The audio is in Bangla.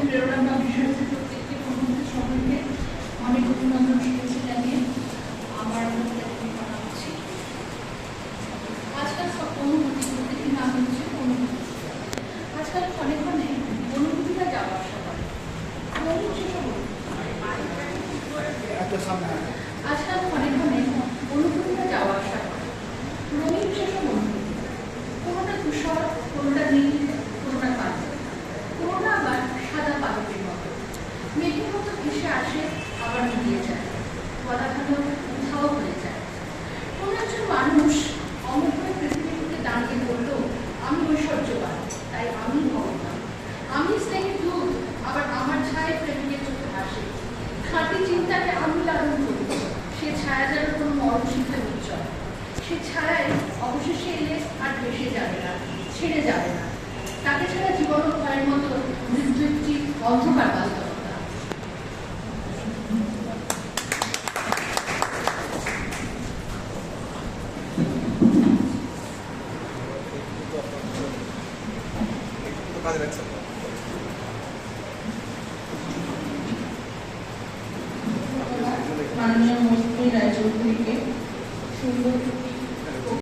প্রেরণা বা বিষয় হচ্ছে প্রত্যেকটি অনুভূতি সম্পর্কে অনেক অভিনন্দন শুনেছি জানিয়ে আমার কথা হচ্ছে আজকাল সব অনুভূতি প্রত্যেকটি নাম হচ্ছে অনুভূতি। আজকাল ক্ষণে ক্ষণে অনুভূতিটা যাওয়া আসা করে আজকাল ক্ষণে ক্ষণে অনুভূতিটা যাওয়া আসা করে রঙিন সেসব অনুভূতি, কোনোটা তুষার, কোনোটা নীল, কোনোটা কালো, কোনোটা আবার সাদা পালকের মতো মেঘের মতো ভেসে আসে আবার মিলিয়ে যায়, বলাখানো উধাও হয়ে যায়। কোনো একজন মানুষ অমর হয়ে পৃথিবীতে দাঁড়িয়ে বলল, আমি ঐশ্বর্যবান, তাই আমি ভগবান, আমি স্নেহের দূত, আবার আমার ছায় প্রেমিকের চোখে আসে। খাঁটি চিন্তাকে আমি লালন করি, সে ছায়া যেন কোনো মরণ শিক্ষার উজ্জ্বল, সে ছায়ায় অবশেষে এলে আর ভেসে যাবে না, ছেড়ে যাবে না। তাকে ছাড়া জীবন ভয়ের মতো মৃত্যু একটি অন্ধকার বাস্তবতা। মাননীয় মৌসুমী রায়চৌধুরীকে সুন্দর